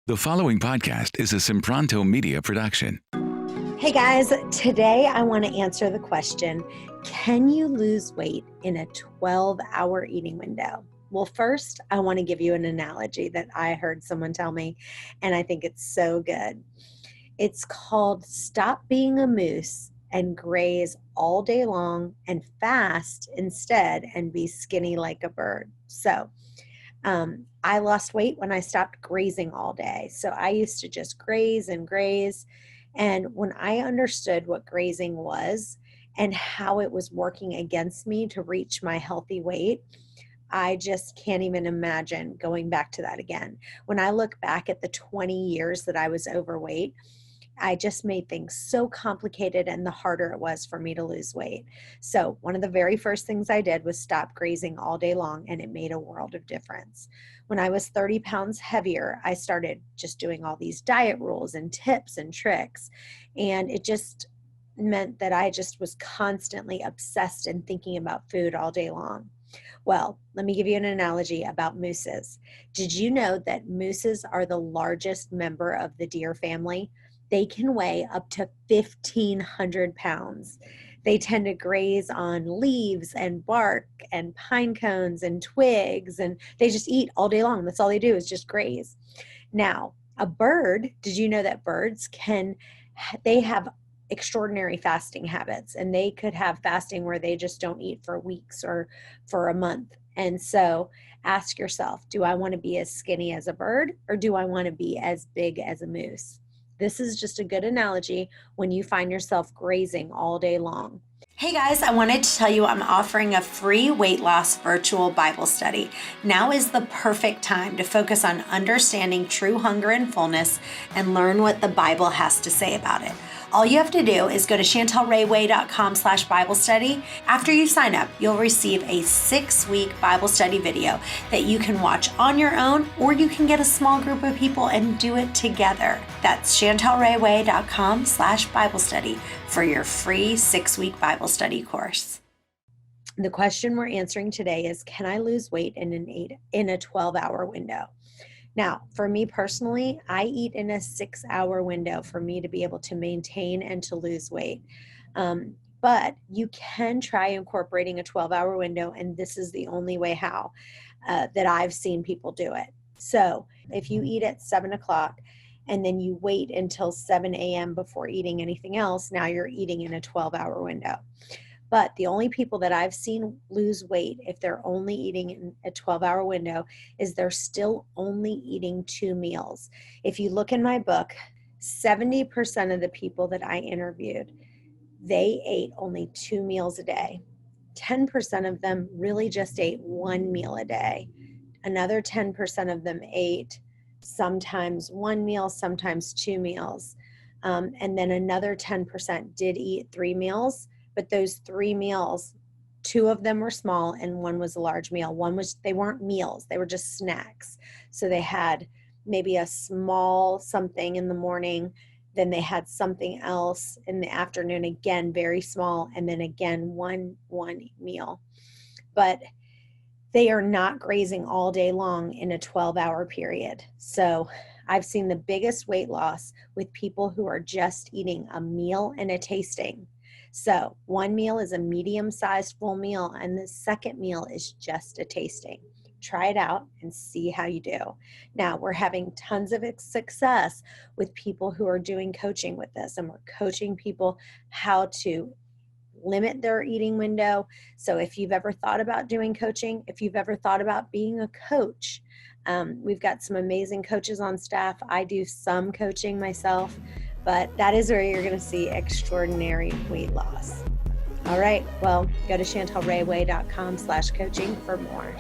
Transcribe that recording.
The following podcast is a SIMPRONTO Media production. Hey guys, today I want to answer the question, can you lose weight in a 12-hour eating window? Well, first, I want to give you an analogy that I heard someone tell me, and I think it's so good. It's called stop being a moose and graze all day long and fast instead and be skinny like a bird. So, I lost weight when I stopped grazing all day. So I used to just graze and graze. And when I understood what grazing was and how it was working against me to reach my healthy weight, I just can't even imagine going back to that again. When I look back at the 20 years that I was overweight, I just made things so complicated and the harder it was for me to lose weight. So one of the very first things I did was stop grazing all day long, and it made a world of difference. When I was 30 pounds heavier, I started just doing all these diet rules and tips and tricks, and it just meant that I just was constantly obsessed and thinking about food all day long. Well, let me give you an analogy about mooses. Did you know that mooses are the largest member of the deer family? They can weigh up to 1,500 pounds. They tend to graze on leaves and bark and pine cones and twigs, and they just eat all day long. That's all they do is just graze. Now, a bird, did you know that birds they have extraordinary fasting habits, and they could have fasting where they just don't eat for weeks or for a month. And so ask yourself, do I want to be as skinny as a bird, or do I want to be as big as a moose? This is just a good analogy when you find yourself grazing all day long. Hey guys, I wanted to tell you I'm offering a free weight loss virtual Bible study. Now is the perfect time to focus on understanding true hunger and fullness and learn what the Bible has to say about it. All you have to do is go to chantelrayway.com/Bible study. After you sign up, you'll receive a 6-week Bible study video that you can watch on your own, or you can get a small group of people and do it together. That's chantelrayway.com/Bible study for your free 6-week Bible study course. The question we're answering today is, can I lose weight in a 12-hour window? Now, for me personally, I eat in a 6-hour window for me to be able to maintain and to lose weight. But you can try incorporating a 12-hour window, and this is the only way how that I've seen people do it. So if you eat at 7 o'clock and then you wait until 7 a.m. before eating anything else, now you're eating in a 12-hour window. But the only people that I've seen lose weight if they're only eating in a 12-hour window is they're still only eating 2 meals. If you look in my book, 70% of the people that I interviewed, they ate only 2 meals a day. 10% of them really just ate 1 meal a day. Another 10% of them ate sometimes 1 meal, sometimes 2 meals. And then another 10% did eat 3 meals. But those 3 meals, 2 of them were small and 1 was a large meal. They weren't meals, they were just snacks. So they had maybe a small something in the morning, then they had something else in the afternoon, again, very small, and then again, one meal. But they are not grazing all day long in a 12-hour period. So I've seen the biggest weight loss with people who are just eating a meal and a tasting. So 1 meal is a medium-sized full meal, and the second meal is just a tasting. Try it out and see how you do. Now, we're having tons of success with people who are doing coaching with us, and we're coaching people how to limit their eating window. So if you've ever thought about doing coaching, if you've ever thought about being a coach, we've got some amazing coaches on staff. I do some coaching myself, but that is where you're going to see extraordinary weight loss. All right, well, go to chantelrayway.com/coaching for more.